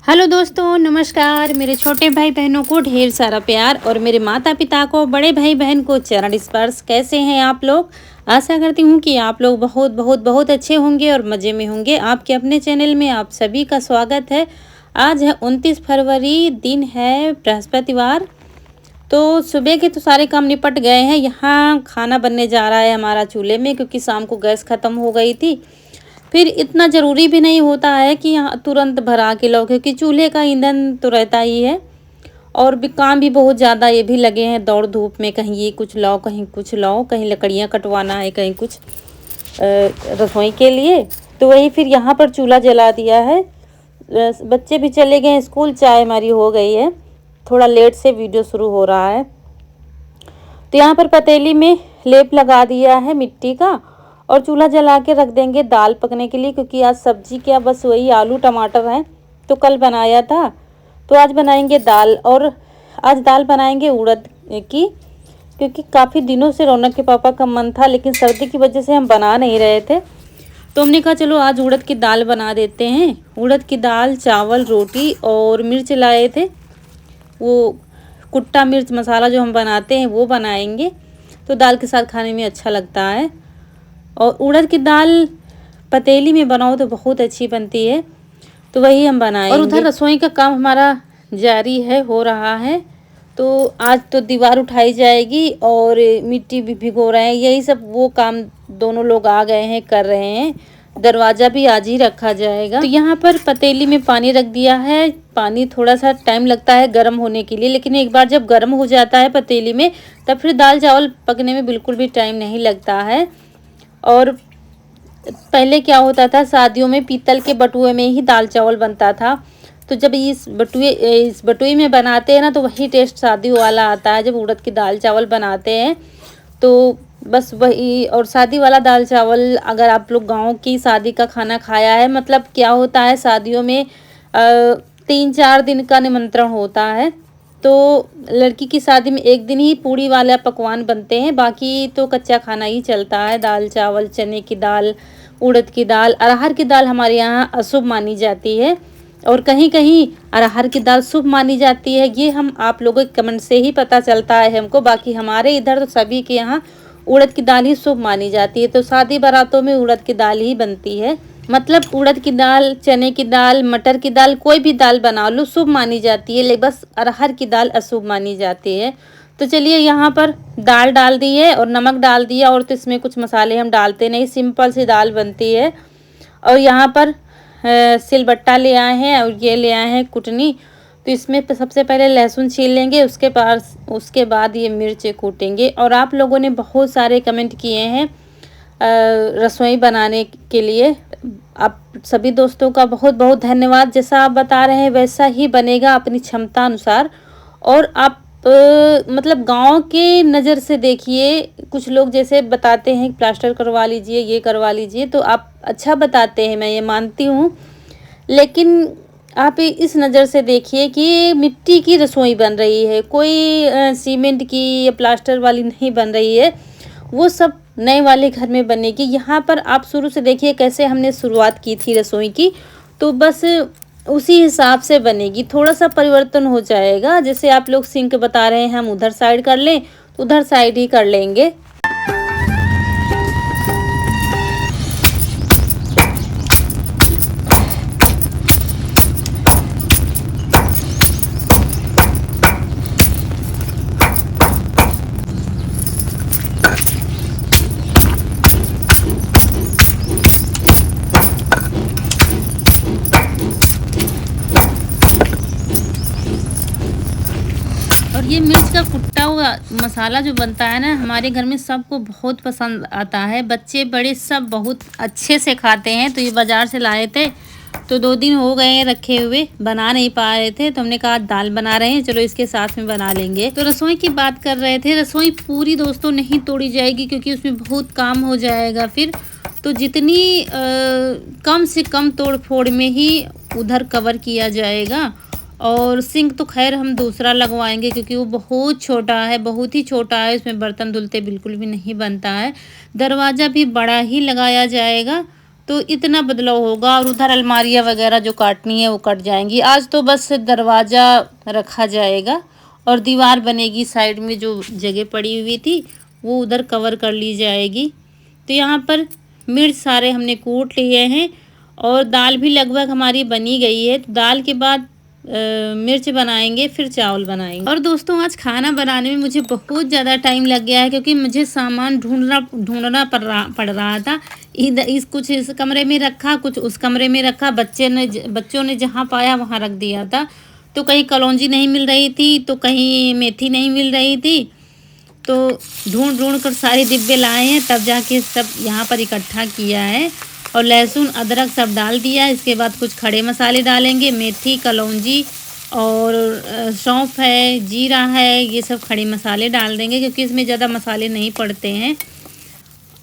Hello दोस्तों, नमस्कार। मेरे छोटे भाई बहनों को ढेर सारा प्यार और मेरे माता पिता को, बड़े भाई बहन को चरण स्पर्श। कैसे हैं आप लोग? आशा करती हूँ कि आप लोग बहुत बहुत बहुत अच्छे होंगे और मज़े में होंगे। आपके अपने चैनल में आप सभी का स्वागत है। आज है 29 फरवरी, दिन है बृहस्पतिवार। तो सुबह के तो सारे काम निपट गए हैं। यहाँ खाना बनने जा रहा है हमारा चूल्हे में, क्योंकि शाम को गैस ख़त्म हो गई थी। फिर इतना ज़रूरी भी नहीं होता है कि यहाँ तुरंत भरा के लाओ, क्योंकि चूल्हे का ईंधन तो रहता ही है। और भी काम भी बहुत ज़्यादा ये भी लगे हैं दौड़ धूप में, कहीं ये कुछ लाओ, कहीं कुछ लाओ, कहीं लकड़ियाँ कटवाना है, कहीं कुछ रसोई के लिए। तो वही फिर यहाँ पर चूल्हा जला दिया है। बच्चे भी चले गए स्कूल, चाय हमारी हो गई है। थोड़ा लेट से वीडियो शुरू हो रहा है। तो यहाँ पर पतीली में लेप लगा दिया है मिट्टी का, और चूल्हा जला के रख देंगे दाल पकने के लिए, क्योंकि आज सब्जी क्या बस वही आलू टमाटर हैं। तो कल बनाया था, तो आज बनाएंगे दाल। और आज दाल बनाएंगे उड़द की, क्योंकि काफ़ी दिनों से रौनक के पापा का मन था, लेकिन सर्दी की वजह से हम बना नहीं रहे थे। तो हमने कहा चलो आज उड़द की दाल बना देते हैं। उड़द की दाल, चावल, रोटी और मिर्च लाए थे, वो कुट्टा मिर्च मसाला जो हम बनाते हैं वो बनाएंगे। तो दाल के साथ खाने में अच्छा लगता है। और उड़द की दाल पतीली में बनाओ तो बहुत अच्छी बनती है। तो वही हम बनाएंगे। और उधर रसोई का काम हमारा जारी है, हो रहा है। तो आज तो दीवार उठाई जाएगी और मिट्टी भी भिगो रहे हैं। यही सब वो काम दोनों लोग आ गए हैं, कर रहे हैं। दरवाज़ा भी आज ही रखा जाएगा। तो यहाँ पर पतीली में पानी रख दिया है। पानी थोड़ा सा टाइम लगता है गर्म होने के लिए, लेकिन एक बार जब गर्म हो जाता है पतीली में, तब फिर दाल चावल पकने में बिल्कुल भी टाइम नहीं लगता है। और पहले क्या होता था, शादियों में पीतल के बटुए में ही दाल चावल बनता था। तो जब इस बटुए में बनाते हैं ना, तो वही टेस्ट शादी वाला आता है। जब उड़द की दाल चावल बनाते हैं तो बस वही। और शादी वाला दाल चावल, अगर आप लोग गांव की शादी का खाना खाया है, मतलब क्या होता है शादियों में 3-4 दिन का निमंत्रण होता है। तो लड़की की शादी में एक दिन ही पूड़ी वाला पकवान बनते हैं, बाकी तो कच्चा खाना ही चलता है। दाल चावल, चने की दाल, उड़द की दाल, अरहर की दाल हमारे यहाँ अशुभ मानी जाती है, और कहीं कहीं अरहर की दाल शुभ मानी जाती है। ये हम आप लोगों के कमेंट से ही पता चलता है हमको। बाकी हमारे इधर तो सभी के यहाँ उड़द की दाल ही शुभ मानी जाती है। तो शादी बारातों में उड़द की दाल ही बनती है। मतलब उड़द की दाल, चने की दाल, मटर की दाल, कोई भी दाल बना लो शुभ मानी जाती है, लेकिन बस अरहर की दाल अशुभ मानी जाती है। तो चलिए, यहाँ पर दाल डाल दी है और नमक डाल दिया, और तो इसमें कुछ मसाले हम डालते नहीं, सिंपल सी दाल बनती है। और यहाँ पर सिलबट्टा ले आए हैं और ये ले आए हैं कुटनी। तो इसमें सबसे पहले लहसुन छील लेंगे, उसके बाद ये मिर्च कूटेंगे। और आप लोगों ने बहुत सारे कमेंट किए हैं रसोई बनाने के लिए। आप सभी दोस्तों का बहुत बहुत धन्यवाद। जैसा आप बता रहे हैं वैसा ही बनेगा अपनी क्षमता अनुसार। और आप मतलब गांव के नज़र से देखिए। कुछ लोग जैसे बताते हैं प्लास्टर करवा लीजिए, ये करवा लीजिए, तो आप अच्छा बताते हैं, मैं ये मानती हूँ। लेकिन आप इस नज़र से देखिए कि मिट्टी की रसोई बन रही है, कोई सीमेंट की या प्लास्टर वाली नहीं बन रही है। वो सब नए वाले घर में बनेगी। यहाँ पर आप शुरू से देखिए कैसे हमने शुरुआत की थी रसोई की, तो बस उसी हिसाब से बनेगी। थोड़ा सा परिवर्तन हो जाएगा। जैसे आप लोग सिंक बता रहे हैं हम उधर साइड कर लें, तो उधर साइड ही कर लेंगे। और ये मिर्च का कुट्टा हुआ मसाला जो बनता है ना, हमारे घर में सबको बहुत पसंद आता है। बच्चे बड़े सब बहुत अच्छे से खाते हैं। तो ये बाज़ार से लाए थे, तो 2 दिन हो गए रखे हुए, बना नहीं पा रहे थे। तो हमने कहा दाल बना रहे हैं, चलो इसके साथ में बना लेंगे। तो रसोई की बात कर रहे थे। रसोई पूरी दोस्तों नहीं तोड़ी जाएगी, क्योंकि उसमें बहुत काम हो जाएगा फिर। तो जितनी कम से कम तोड़ फोड़ में ही उधर कवर किया जाएगा। और सिंक तो खैर हम दूसरा लगवाएंगे, क्योंकि वो बहुत छोटा है, बहुत ही छोटा है। इसमें बर्तन धुलते बिल्कुल भी नहीं बनता है। दरवाज़ा भी बड़ा ही लगाया जाएगा। तो इतना बदलाव होगा। और उधर अलमारियाँ वगैरह जो काटनी है वो कट जाएंगी। आज तो बस दरवाज़ा रखा जाएगा और दीवार बनेगी, साइड में जो जगह पड़ी हुई थी वो उधर कवर कर ली जाएगी। तो यहाँ पर मिर्च सारे हमने कूट लिए हैं और दाल भी लगभग हमारी बनी गई है। तो दाल के बाद मिर्च बनाएंगे, फिर चावल बनाएंगे। और दोस्तों आज खाना बनाने में मुझे बहुत ज़्यादा टाइम लग गया है, क्योंकि मुझे सामान ढूंढना पड़ रहा था। इधर कुछ इस कमरे में रखा, कुछ उस कमरे में रखा। बच्चों ने जहाँ पाया वहाँ रख दिया था। तो कहीं कलौंजी नहीं मिल रही थी, तो कहीं मेथी नहीं मिल रही थी। तो ढूंढ कर सारे डिब्बे लाए हैं, तब जाके सब यहाँ पर इकट्ठा किया है। और लहसुन अदरक सब डाल दिया। इसके बाद कुछ खड़े मसाले डालेंगे, मेथी, कलौंजी और सौंफ है, जीरा है, ये सब खड़े मसाले डाल देंगे, क्योंकि इसमें ज़्यादा मसाले नहीं पड़ते हैं।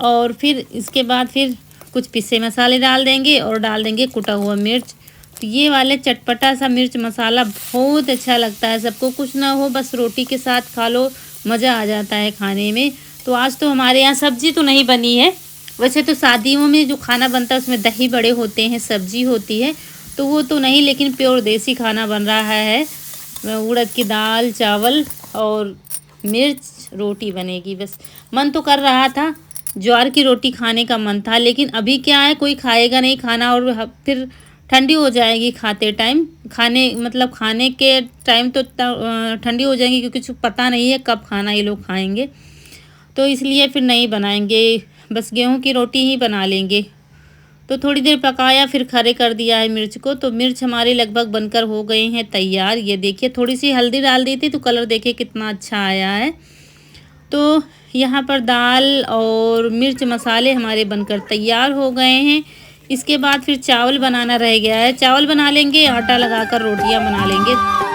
और फिर इसके बाद फिर कुछ पिसे मसाले डाल देंगे और डाल देंगे कुटा हुआ मिर्च। तो ये वाले चटपटा सा मिर्च मसाला बहुत अच्छा लगता है सबको। कुछ ना हो, बस रोटी के साथ खा लो, मज़ा आ जाता है खाने में। तो आज तो हमारे यहाँ सब्जी तो नहीं बनी है। वैसे तो शादियों में जो खाना बनता है उसमें दही बड़े होते हैं, सब्जी होती है, तो वो तो नहीं, लेकिन प्योर देसी खाना बन रहा है। उड़द की दाल, चावल और मिर्च, रोटी बनेगी। बस मन तो कर रहा था, ज्वार की रोटी खाने का मन था, लेकिन अभी क्या है, कोई खाएगा नहीं खाना और फिर ठंडी हो जाएगी खाते टाइम। खाने के टाइम तो ठंडी हो जाएंगी, क्योंकि पता नहीं है कब खाना ये लोग खाएंगे। तो इसलिए फिर नहीं बनाएंगे, बस गेहूं की रोटी ही बना लेंगे। तो थोड़ी देर पकाया, फिर खड़े कर दिया है मिर्च को। तो मिर्च हमारे लगभग बनकर हो गए हैं तैयार। ये देखिए, थोड़ी सी हल्दी डाल दी थी तो कलर देखिए कितना अच्छा आया है। तो यहाँ पर दाल और मिर्च मसाले हमारे बनकर तैयार हो गए हैं। इसके बाद फिर चावल बनाना रह गया है। चावल बना लेंगे, आटा लगाकर रोटियाँ बना लेंगे।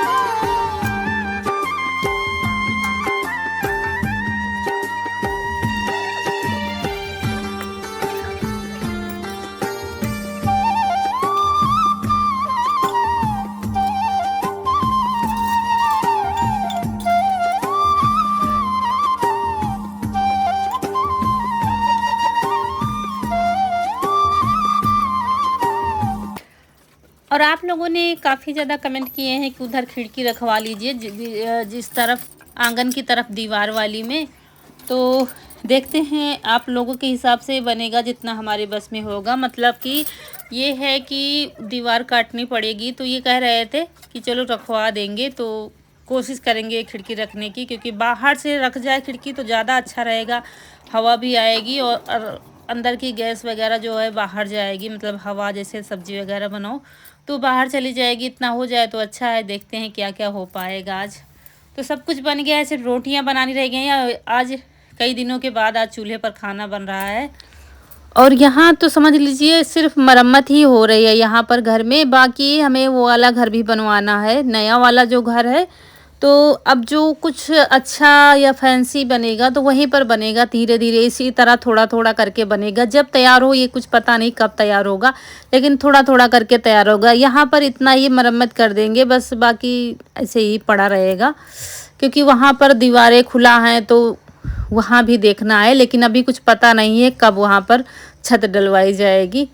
और आप लोगों ने काफ़ी ज़्यादा कमेंट किए हैं कि उधर खिड़की रखवा लीजिए, जिस तरफ आंगन की तरफ दीवार वाली में। तो देखते हैं आप लोगों के हिसाब से बनेगा जितना हमारे बस में होगा। मतलब कि ये है कि दीवार काटनी पड़ेगी, तो ये कह रहे थे कि चलो रखवा देंगे। तो कोशिश करेंगे खिड़की रखने की, क्योंकि बाहर से रख जाए खिड़की तो ज़्यादा अच्छा रहेगा, हवा भी आएगी और अंदर की गैस वगैरह जो है बाहर जाएगी। मतलब हवा जैसे सब्जी वगैरह बनाओ तो बाहर चली जाएगी। इतना हो जाए तो अच्छा है। देखते हैं क्या क्या हो पाएगा आज। तो सब कुछ बन गया है, सिर्फ रोटियां बनानी रह गई हैं। आज कई दिनों के बाद आज चूल्हे पर खाना बन रहा है। और यहाँ तो समझ लीजिए सिर्फ मरम्मत ही हो रही है यहाँ पर घर में। बाकी हमें वो वाला घर भी बनवाना है, नया वाला जो घर है। तो अब जो कुछ अच्छा या फैंसी बनेगा तो वहीं पर बनेगा, धीरे धीरे इसी तरह थोड़ा थोड़ा करके बनेगा। जब तैयार हो ये कुछ पता नहीं कब तैयार होगा, लेकिन थोड़ा थोड़ा करके तैयार होगा। यहाँ पर इतना ही मरम्मत कर देंगे बस, बाकी ऐसे ही पड़ा रहेगा, क्योंकि वहाँ पर दीवारें खुला हैं तो वहाँ भी देखना है। लेकिन अभी कुछ पता नहीं है कब वहाँ पर छत डलवाई जाएगी।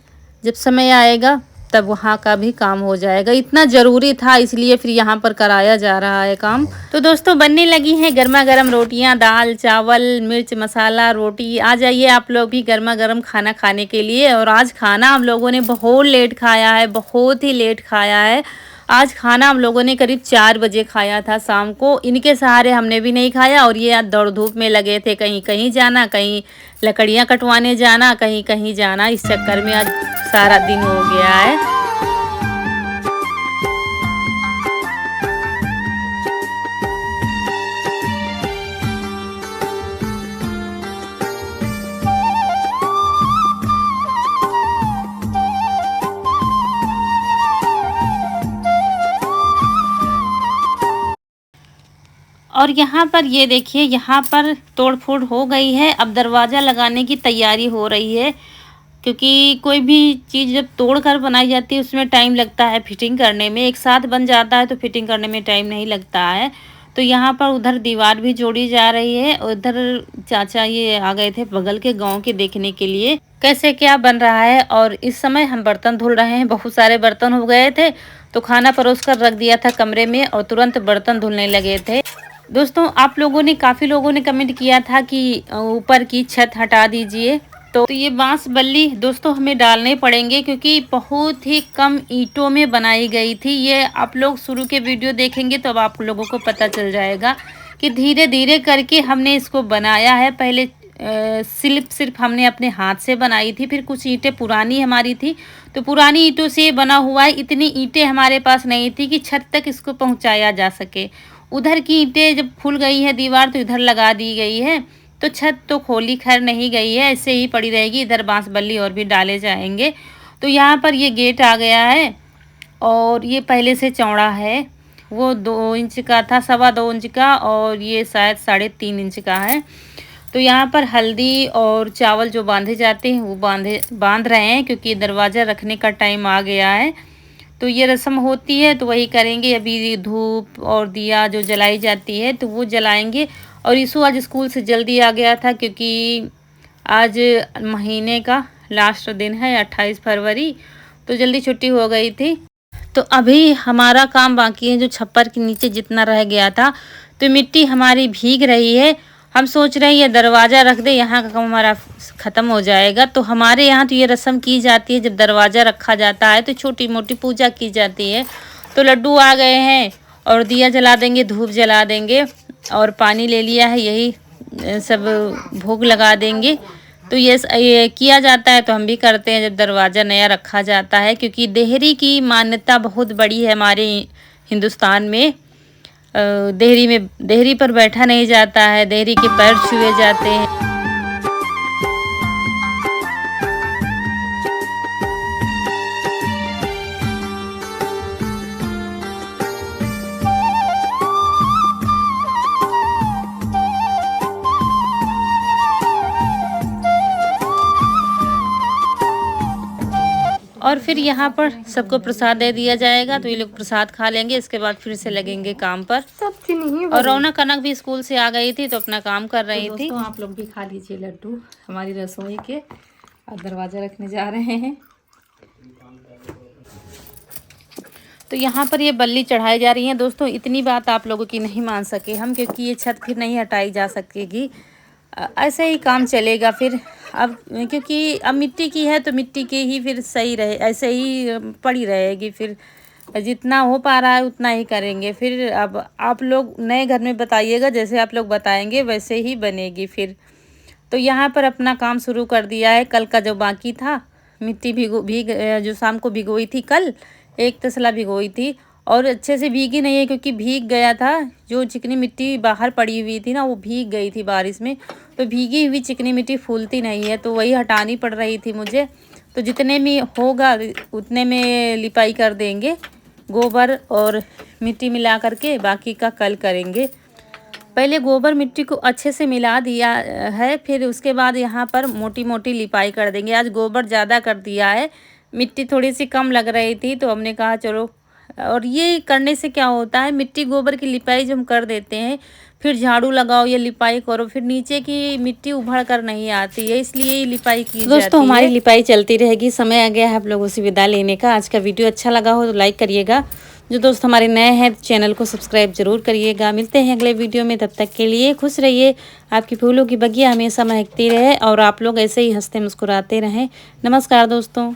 जब समय आएगा तब वहाँ का भी काम हो जाएगा। इतना ज़रूरी था, इसलिए फिर यहाँ पर कराया जा रहा है काम। तो दोस्तों बनने लगी हैं गर्मा गर्म रोटियाँ, दाल चावल मिर्च मसाला रोटी। आ जाइए आप लोग भी गर्मा गर्म खाना खाने के लिए। और आज खाना हम लोगों ने बहुत लेट खाया है, बहुत ही लेट खाया है। आज खाना हम लोगों ने करीब 4 बजे खाया था शाम को। इनके सहारे हमने भी नहीं खाया। और ये आज दौड़ धूप में लगे थे, कहीं कहीं जाना, कहीं लकड़ियाँ कटवाने जाना, कहीं कहीं जाना। इस चक्कर में आज सारा दिन हो गया है। और यहाँ पर ये देखिए, यहाँ पर तोड़ फोड़ हो गई है। अब दरवाज़ा लगाने की तैयारी हो रही है, क्योंकि कोई भी चीज़ जब तोड़ कर बनाई जाती है उसमें टाइम लगता है फिटिंग करने में। एक साथ बन जाता है तो फिटिंग करने में टाइम नहीं लगता है। तो यहाँ पर उधर दीवार भी जोड़ी जा रही है। उधर चाचा ये आ गए थे बगल के गांव के देखने के लिए कैसे क्या बन रहा है। और इस समय हम बर्तन धुल रहे हैं। बहुत सारे बर्तन हो गए थे तो खाना परोस कर रख दिया था कमरे में और तुरंत बर्तन धुलने लगे थे। दोस्तों आप लोगों ने काफ़ी लोगों ने कमेंट किया था कि ऊपर की छत हटा दीजिए। तो ये बांस बल्ली दोस्तों हमें डालने पड़ेंगे क्योंकि बहुत ही कम ईंटों में बनाई गई थी। ये आप लोग शुरू के वीडियो देखेंगे तो अब आप लोगों को पता चल जाएगा कि धीरे धीरे करके हमने इसको बनाया है। पहले सिर्फ हमने अपने हाथ से बनाई थी, फिर कुछ ईंटें पुरानी हमारी थी तो पुरानी ईंटों से बना हुआ है। इतनी ईंटें हमारे पास नहीं थी कि छत तक इसको पहुंचाया जा सके। उधर की ईंटें जब खुल गई है दीवार तो इधर लगा दी गई है। तो छत तो खोली खैर नहीं गई है, ऐसे ही पड़ी रहेगी। इधर बांस बल्ली और भी डाले जाएंगे। तो यहाँ पर ये गेट आ गया है और ये पहले से चौड़ा है। वो 2 इंच का था, 2.25 इंच का, और ये शायद 3.5 इंच का है। तो यहाँ पर हल्दी और चावल जो बांधे जाते हैं वो बांध रहे हैं क्योंकि दरवाज़ा रखने का टाइम आ गया है। तो ये रस्म होती है तो वही करेंगे। अभी धूप और दिया जो जलाई जाती है तो वो जलाएंगे। और यीशु आज स्कूल से जल्दी आ गया था क्योंकि आज महीने का लास्ट दिन है 28 फरवरी, तो जल्दी छुट्टी हो गई थी। तो अभी हमारा काम बाकी है जो छप्पर के नीचे जितना रह गया था। तो मिट्टी हमारी भीग रही है। हम सोच रहे हैं ये दरवाज़ा रख दे, यहाँ का काम हमारा ख़त्म हो जाएगा। तो हमारे यहाँ तो ये रस्म की जाती है जब दरवाज़ा रखा जाता है तो छोटी मोटी पूजा की जाती है। तो लड्डू आ गए हैं और दिया जला देंगे, धूप जला देंगे और पानी ले लिया है, यही सब भोग लगा देंगे। तो ये किया जाता है तो हम भी करते हैं जब दरवाज़ा नया रखा जाता है क्योंकि देहरी की मान्यता बहुत बड़ी है हमारे हिंदुस्तान में। देहरी पर बैठा नहीं जाता है, देहरी के पैर छुए जाते हैं। और फिर यहाँ पर सबको प्रसाद दे दिया जाएगा तो ये लोग प्रसाद खा लेंगे। इसके बाद फिर से लगेंगे काम पर। और रौनक कनक भी स्कूल से आ गई थी तो अपना काम कर रही थी। तो आप लोग भी खा लीजिए लड्डू हमारी रसोई के। और दरवाज़ा रखने जा रहे हैं। तो यहाँ पर ये बल्ली चढ़ाई जा रही है। दोस्तों इतनी बात आप लोगों की नहीं मान सके हम क्योंकि ये छत फिर नहीं हटाई जा सकेगी। ऐसे ही काम चलेगा फिर। अब क्योंकि अब मिट्टी की है तो मिट्टी के ही फिर सही रहे, ऐसे ही पड़ी रहेगी। फिर जितना हो पा रहा है उतना ही करेंगे। फिर अब आप लोग नए घर में बताइएगा, जैसे आप लोग बताएंगे वैसे ही बनेगी फिर। तो यहाँ पर अपना काम शुरू कर दिया है। कल का जो बाकी था मिट्टी जो शाम को भिगोई थी, कल 1 तसला भिगोई थी और अच्छे से भीगी नहीं है क्योंकि भीग गया था। जो चिकनी मिट्टी बाहर पड़ी हुई थी ना वो भीग गई थी बारिश में। तो भीगी हुई चिकनी मिट्टी फूलती नहीं है तो वही हटानी पड़ रही थी मुझे। तो जितने में होगा उतने में लिपाई कर देंगे, गोबर और मिट्टी मिला करके। बाकी का कल करेंगे। पहले गोबर मिट्टी को अच्छे से मिला दिया है, फिर उसके बाद यहाँ पर मोटी मोटी लिपाई कर देंगे। आज गोबर ज़्यादा कर दिया है, मिट्टी थोड़ी सी कम लग रही थी तो हमने कहा चलो। और ये करने से क्या होता है, मिट्टी गोबर की लिपाई जब हम कर देते हैं फिर झाड़ू लगाओ या लिपाई करो, फिर नीचे की मिट्टी उभड़ कर नहीं आती है, इसलिए ये लिपाई की जाती है। दोस्तों हमारी लिपाई चलती रहेगी। समय आ गया है आप लोगों से विदा लेने का। आज का वीडियो अच्छा लगा हो तो लाइक करिएगा। जो दोस्त हमारे नए हैं चैनल को सब्सक्राइब जरूर करिएगा। मिलते हैं अगले वीडियो में, तब तक के लिए खुश रहिए। आपकी फूलों की बगिया हमेशा महकती रहे और आप लोग ऐसे ही हंसते मुस्कुराते रहें। नमस्कार दोस्तों।